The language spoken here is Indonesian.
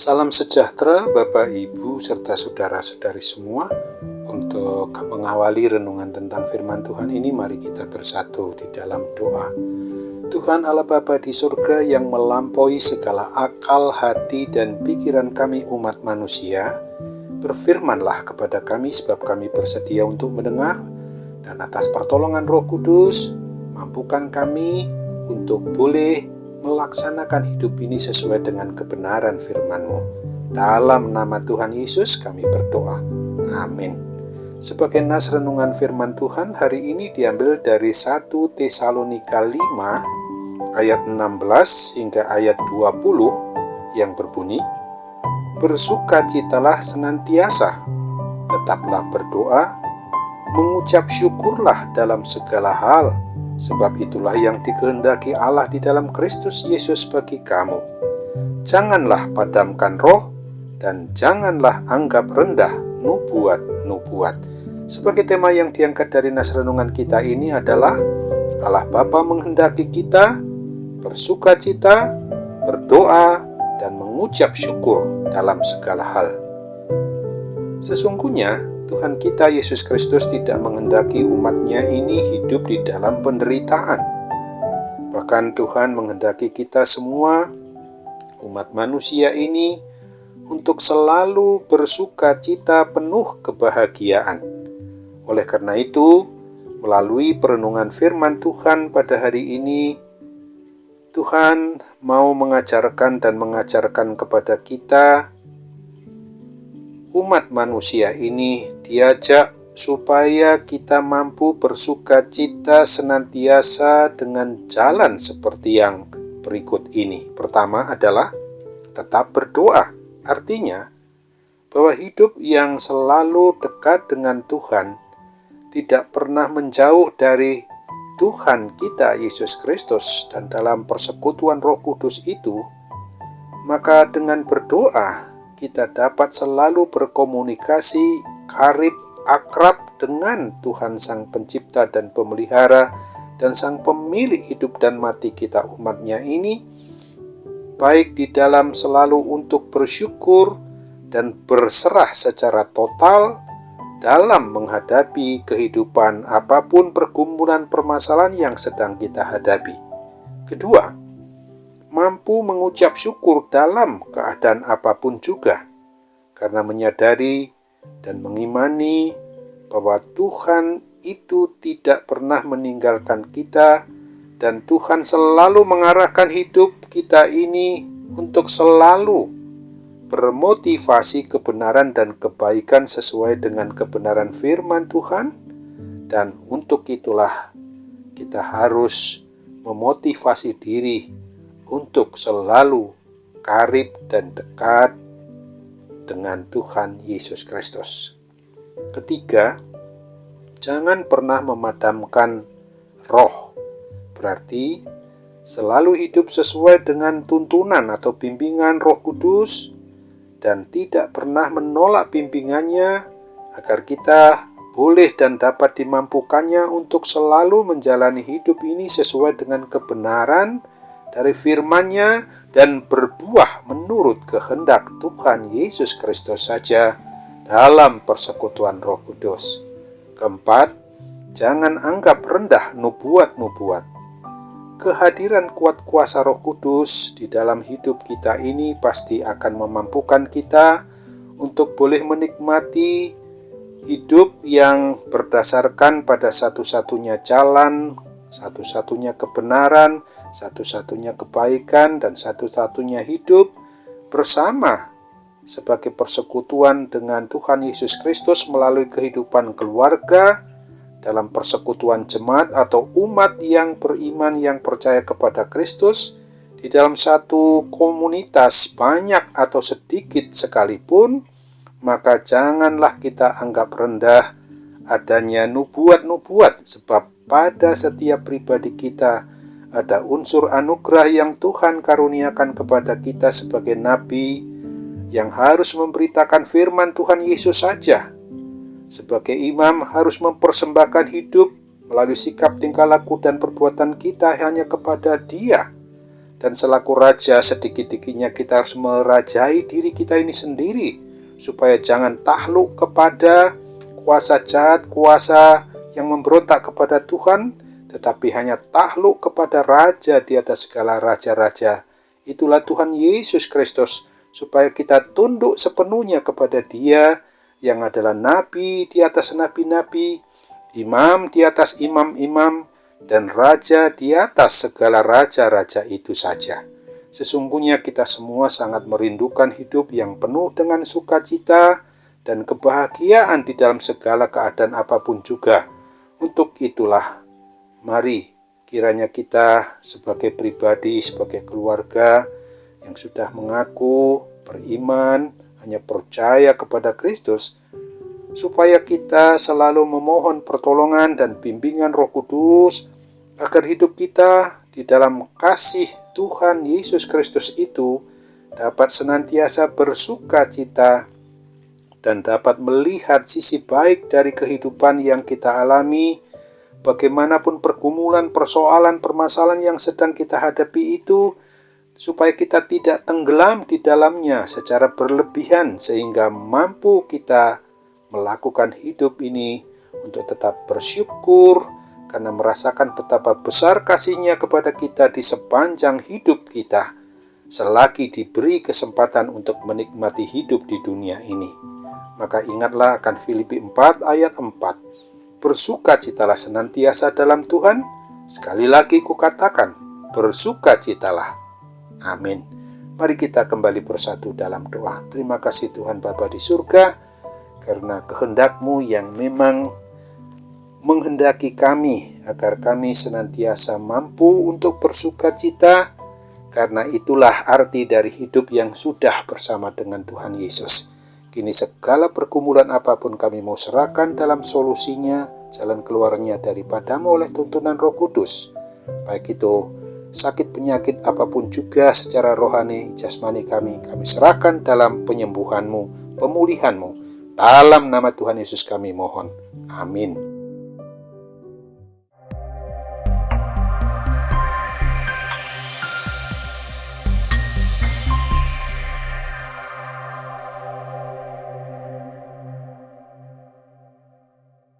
Salam sejahtera Bapak, Ibu, serta saudara-saudari semua. Untuk mengawali renungan tentang firman Tuhan ini, mari kita bersatu di dalam doa. Tuhan Allah Bapa di surga yang melampaui segala akal, hati, dan pikiran kami umat manusia, berfirmanlah kepada kami sebab kami bersedia untuk mendengar, dan atas pertolongan Roh Kudus, mampukan kami untuk boleh melaksanakan hidup ini sesuai dengan kebenaran firman-Mu. Dalam nama Tuhan Yesus kami berdoa. Amin. Sebagai nas renungan firman Tuhan hari ini diambil dari 1 Tesalonika 5 ayat 16 hingga ayat 20 yang berbunyi, "Bersukacitalah senantiasa, tetaplah berdoa, mengucap syukurlah dalam segala hal, sebab itulah yang dikehendaki Allah di dalam Kristus Yesus bagi kamu. Janganlah padamkan roh, dan janganlah anggap rendah nubuat-nubuat." Sebagai tema yang diangkat dari nas renungan kita ini adalah Allah Bapa menghendaki kita bersukacita, berdoa, dan mengucap syukur dalam segala hal. Sesungguhnya Tuhan kita Yesus Kristus tidak menghendaki umatnya ini hidup di dalam penderitaan. Bahkan Tuhan menghendaki kita semua, umat manusia ini, untuk selalu bersukacita penuh kebahagiaan. Oleh karena itu, melalui perenungan firman Tuhan pada hari ini, Tuhan mau mengajarkan dan mengajarkan kepada kita, umat manusia ini diajak supaya kita mampu bersukacita senantiasa dengan jalan seperti yang berikut ini. Pertama adalah tetap berdoa. Artinya bahwa hidup yang selalu dekat dengan Tuhan, tidak pernah menjauh dari Tuhan kita Yesus Kristus dan dalam persekutuan Roh Kudus itu, maka dengan berdoa kita dapat selalu berkomunikasi karib akrab dengan Tuhan Sang Pencipta dan Pemelihara dan Sang Pemilik hidup dan mati kita umatnya ini, baik di dalam selalu untuk bersyukur dan berserah secara total dalam menghadapi kehidupan apapun pergumulan permasalahan yang sedang kita hadapi. Kedua, mampu mengucap syukur dalam keadaan apapun juga, karena menyadari dan mengimani bahwa Tuhan itu tidak pernah meninggalkan kita, dan Tuhan selalu mengarahkan hidup kita ini untuk selalu bermotivasi kebenaran dan kebaikan sesuai dengan kebenaran firman Tuhan, dan untuk itulah kita harus memotivasi diri untuk selalu karib dan dekat dengan Tuhan Yesus Kristus. Ketiga, jangan pernah memadamkan roh. Berarti selalu hidup sesuai dengan tuntunan atau bimbingan Roh Kudus dan tidak pernah menolak bimbingannya, agar kita boleh dan dapat dimampukannya untuk selalu menjalani hidup ini sesuai dengan kebenaran dari firman-Nya dan berbuah menurut kehendak Tuhan Yesus Kristus saja dalam persekutuan Roh Kudus. Keempat, jangan anggap rendah nubuat-nubuat. Kehadiran kuat kuasa Roh Kudus di dalam hidup kita ini pasti akan memampukan kita untuk boleh menikmati hidup yang berdasarkan pada satu-satunya jalan, satu-satunya kebenaran, satu-satunya kebaikan, dan satu-satunya hidup bersama sebagai persekutuan dengan Tuhan Yesus Kristus melalui kehidupan keluarga, dalam persekutuan jemaat atau umat yang beriman yang percaya kepada Kristus, di dalam satu komunitas banyak atau sedikit sekalipun, maka janganlah kita anggap rendah adanya nubuat-nubuat, sebab pada setiap pribadi kita ada unsur anugerah yang Tuhan karuniakan kepada kita sebagai nabi yang harus memberitakan firman Tuhan Yesus saja. Sebagai imam harus mempersembahkan hidup melalui sikap tingkah laku dan perbuatan kita hanya kepada Dia Dan selaku raja, sedikit-dikitnya kita harus merajai diri kita ini sendiri, supaya jangan takluk kepada kuasa jahat, kuasa yang memberontak kepada Tuhan, tetapi hanya takluk kepada Raja di atas segala raja-raja. Itulah Tuhan Yesus Kristus, supaya kita tunduk sepenuhnya kepada Dia yang adalah nabi di atas nabi-nabi, imam di atas imam-imam, dan raja di atas segala raja-raja itu saja. Sesungguhnya kita semua sangat merindukan hidup yang penuh dengan sukacita dan kebahagiaan di dalam segala keadaan apapun juga. Untuk itulah, mari kiranya kita sebagai pribadi, sebagai keluarga yang sudah mengaku beriman, hanya percaya kepada Kristus, supaya kita selalu memohon pertolongan dan bimbingan Roh Kudus, agar hidup kita di dalam kasih Tuhan Yesus Kristus itu dapat senantiasa bersuka cita dan dapat melihat sisi baik dari kehidupan yang kita alami. Bagaimanapun pergumulan, persoalan, permasalahan yang sedang kita hadapi itu, supaya kita tidak tenggelam di dalamnya secara berlebihan, sehingga mampu kita melakukan hidup ini untuk tetap bersyukur karena merasakan betapa besar kasih-Nya kepada kita di sepanjang hidup kita, selagi diberi kesempatan untuk menikmati hidup di dunia ini. Maka ingatlah akan Filipi 4 ayat 4. Bersukacitalah senantiasa dalam Tuhan. Sekali lagi kukatakan, bersukacitalah. Amin. Mari kita kembali bersatu dalam doa. Terima kasih Tuhan Bapa di surga, karena kehendak-Mu yang memang menghendaki kami agar kami senantiasa mampu untuk bersukacita, karena itulah arti dari hidup yang sudah bersama dengan Tuhan Yesus. Kini segala pergumulan apapun kami mau serahkan dalam solusinya, jalan keluarnya daripada-Mu oleh tuntunan Roh Kudus. Baik itu sakit penyakit apapun juga secara rohani, jasmani kami serahkan dalam penyembuhan-Mu, pemulihan-Mu. Dalam nama Tuhan Yesus kami mohon. Amin.